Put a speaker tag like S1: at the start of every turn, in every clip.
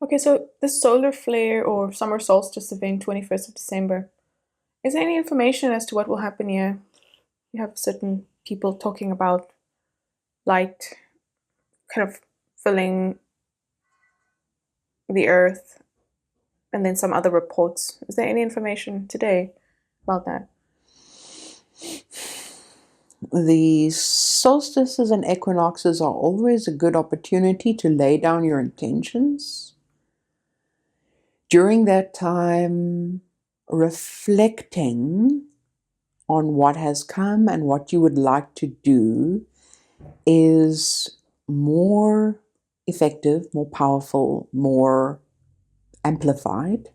S1: Okay, so the solar flare or summer solstice event, 21st of December, is there any information as to what will happen here? You have certain people talking about light kind of filling the earth, and then some other reports. Is there any information today about that?
S2: The solstices and equinoxes are always a good opportunity to lay down your intentions. During that time, reflecting on what has come and what you would like to do is more effective, more powerful, more amplified.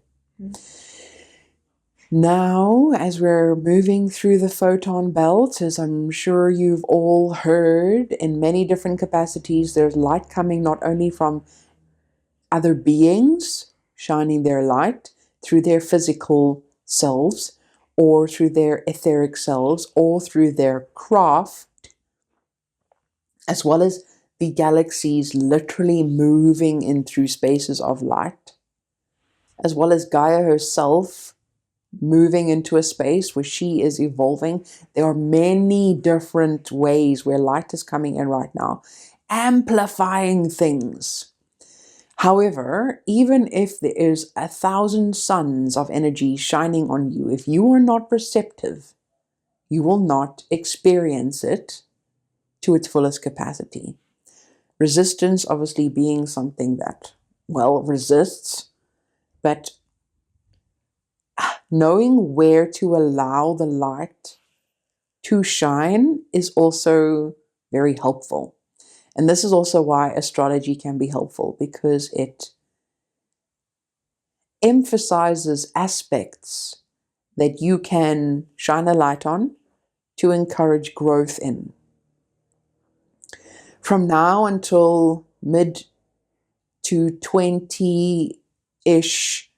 S2: Now, as we're moving through the photon belt, as I'm sure you've all heard in many different capacities, there's light coming not only from other beings shining their light through their physical selves or through their etheric selves or through their craft, as well as the galaxies literally moving in through spaces of light, as well as Gaia herself moving into a space where she is evolving. There are many different ways where light is coming in right now, amplifying things. However, even if there is 1,000 suns of energy shining on you, if you are not receptive, you will not experience it to its fullest capacity. Resistance obviously being something that, well, resists, but knowing where to allow the light to shine is also very helpful. And this is also why astrology can be helpful, because it emphasizes aspects that you can shine a light on to encourage growth in. From now until mid to 20-ish,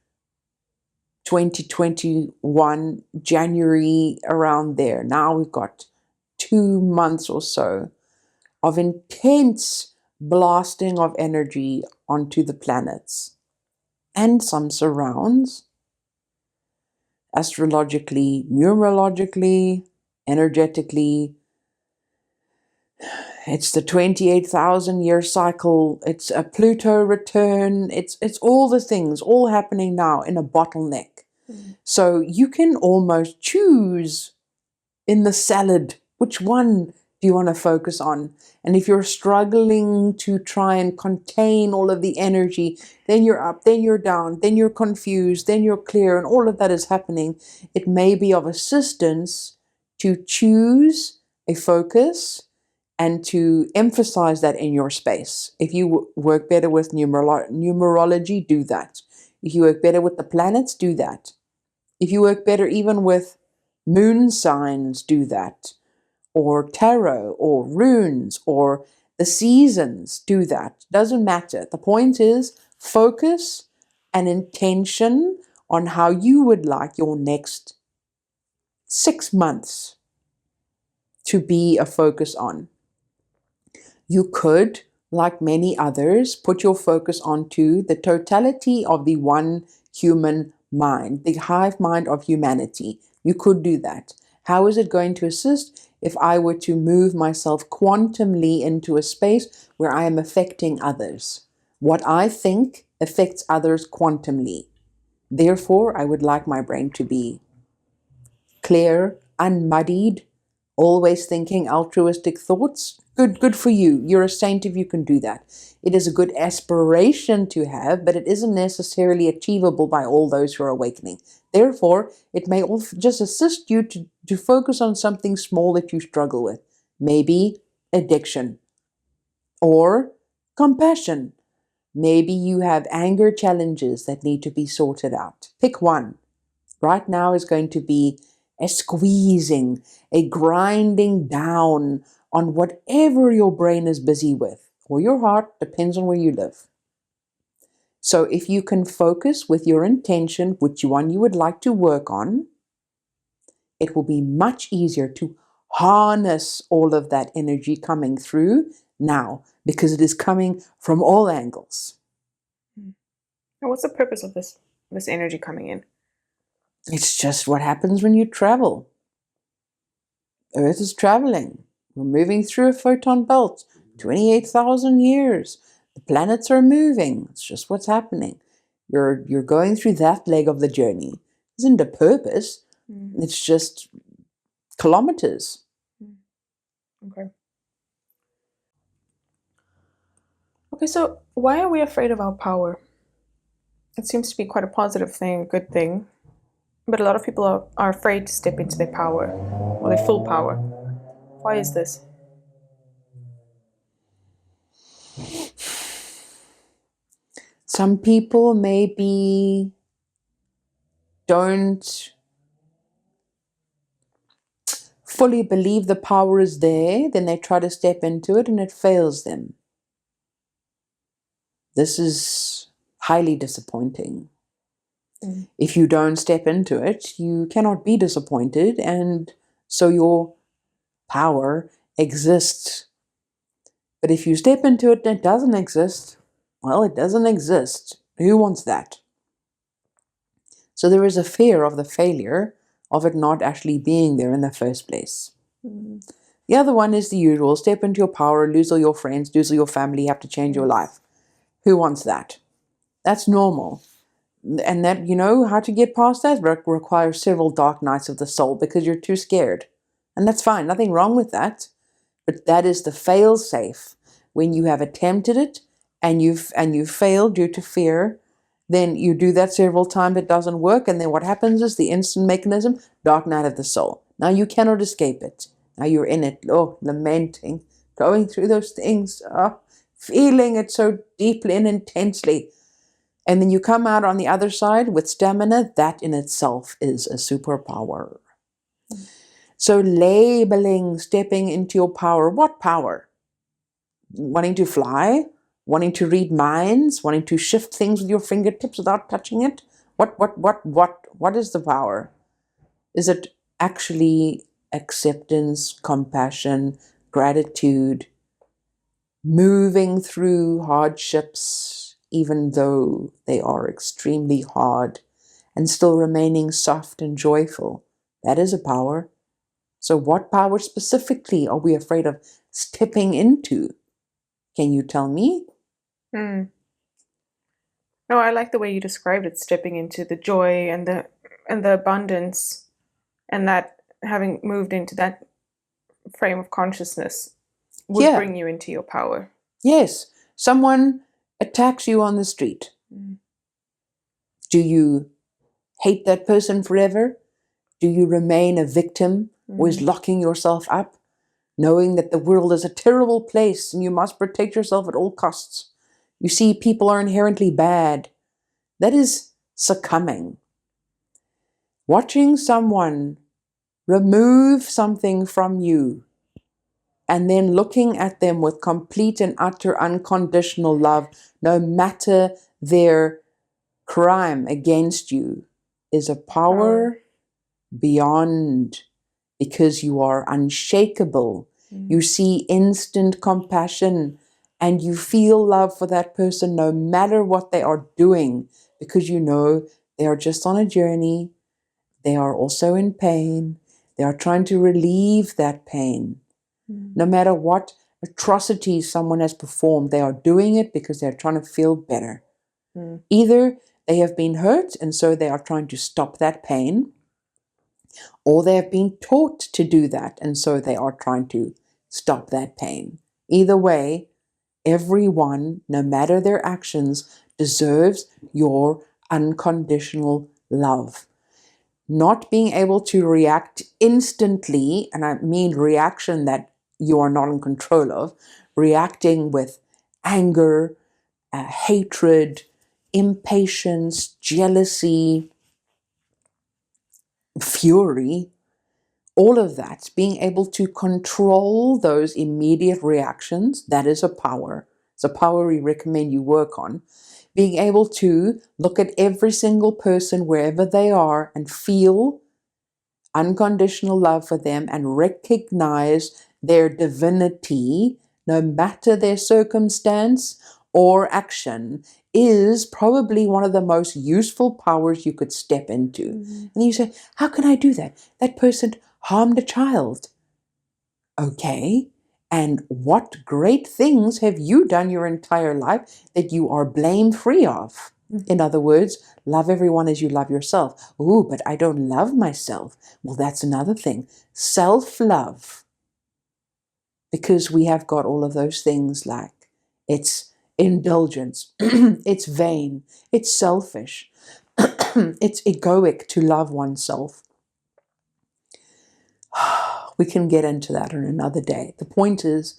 S2: 2021, January, around there. Now we've got 2 months or so of intense blasting of energy onto the planets and some surrounds, astrologically, numerologically, energetically. It's the 28,000 year cycle. It's a Pluto return. It's all the things all happening now in a bottleneck. So you can almost choose in the salad which one do you want to focus on. And if you're struggling to try and contain all of the energy, then you're up, then you're down, then you're confused, then you're clear, and all of that is happening. It may be of assistance to choose a focus and to emphasize that in your space. If you work better with numerology, do that. If you work better with the planets, do that. If you work better even with moon signs, do that. Or tarot, or runes, or the seasons, do that. Doesn't matter. The point is focus and intention on how you would like your next 6 months to be a focus on. You could, like many others, put your focus onto the totality of the one human mind, the hive mind of humanity. You could do that. How is it going to assist? If I were to move myself quantumly into a space where I am affecting others. What I think affects others quantumly. Therefore, I would like my brain to be clear, unmuddied, always thinking altruistic thoughts. Good for you. You're a saint if you can do that. It is a good aspiration to have, but it isn't necessarily achievable by all those who are awakening. Therefore, it may just assist you to focus on something small that you struggle with. Maybe addiction or compassion. Maybe you have anger challenges that need to be sorted out. Pick one. Right now is going to be a squeezing, a grinding down on whatever your brain is busy with, or your heart, depends on where you live. So if you can focus with your intention, which one you would like to work on, it will be much easier to harness all of that energy coming through now, because it is coming from all angles.
S1: And what's the purpose of this energy coming in?
S2: It's just what happens when you travel. Earth is traveling. We're moving through a photon belt. 28,000 years. The planets are moving. It's just what's happening. You're going through that leg of the journey. It isn't a purpose. It's just kilometers.
S1: Okay. Okay, so why are we afraid of our power? It seems to be quite a positive thing, a good thing. But a lot of people are afraid to step into their power or their full power. Why is this?
S2: Some people maybe don't fully believe the power is there, then they try to step into it and it fails them. This is highly disappointing. If you don't step into it, you cannot be disappointed, and so your power exists. But if you step into it and it doesn't exist, well, it doesn't exist. Who wants that? So there is a fear of the failure of it not actually being there in the first place. The other one is the usual: step into your power, lose all your friends, lose all your family, have to change your life. Who wants that? That's normal. And that, how to get past that requires several dark nights of the soul because you're too scared. And that's fine, nothing wrong with that. But that is the fail-safe. When you have attempted it and you've failed due to fear, then you do that several times, it doesn't work, and then what happens is the instant mechanism, dark night of the soul. Now you cannot escape it. Now you're in it, lamenting, going through those things, feeling it so deeply and intensely. And then you come out on the other side with stamina. That in itself is a superpower. So labeling, stepping into your power. What power? Wanting to fly? Wanting to read minds? Wanting to shift things with your fingertips without touching it? What is the power? Is it actually acceptance, compassion, gratitude, moving through hardships, even though they are extremely hard, and still remaining soft and joyful? That is a power. So what power specifically are we afraid of stepping into? Can you tell me?
S1: No, I like the way you described it, stepping into the joy and the abundance, and that having moved into that frame of consciousness would bring you into your power.
S2: Yes. Someone attacks you on the street. Do you hate that person forever? Do you remain a victim, always locking yourself up, knowing that the world is a terrible place and you must protect yourself at all costs? You see, people are inherently bad. That is succumbing. Watching someone remove something from you and then looking at them with complete and utter unconditional love, no matter their crime against you, is a power beyond, because you are unshakable. You see instant compassion and you feel love for that person no matter what they are doing, because you know they are just on a journey. They are also in pain. They are trying to relieve that pain. No matter what atrocities someone has performed, they are doing it because they're trying to feel better. Either they have been hurt and so they are trying to stop that pain, or they have been taught to do that and so they are trying to stop that pain. Either way, everyone, no matter their actions, deserves your unconditional love. Not being able to react instantly, and I mean reaction that you are not in control of, reacting with anger, hatred, impatience, jealousy, fury, all of that, being able to control those immediate reactions, that is a power. It's a power we recommend you work on. Being able to look at every single person wherever they are and feel unconditional love for them and recognize their divinity, no matter their circumstance or action, is probably one of the most useful powers you could step into. And you say, how can I do that? That person harmed a child. Okay, and what great things have you done your entire life that you are blame-free of? In other words, love everyone as you love yourself. Ooh, but I don't love myself. Well, that's another thing. Self-love. Because we have got all of those things like it's indulgence, it's vain, it's selfish, it's egoic to love oneself. We can get into that on another day. The point is,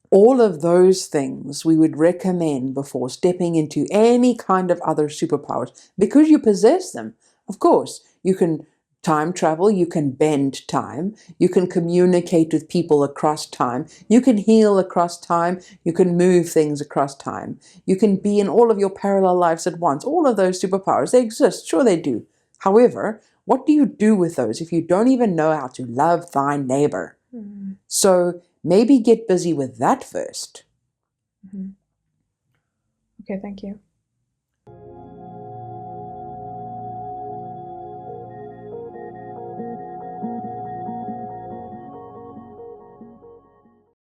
S2: all of those things we would recommend before stepping into any kind of other superpowers, because you possess them. Of course, you can time travel, you can bend time, you can communicate with people across time, you can heal across time, you can move things across time, you can be in all of your parallel lives at once. All of those superpowers, they exist, sure they do. However, what do you do with those if you don't even know how to love thy neighbor? So maybe get busy with that first.
S1: Okay, thank you.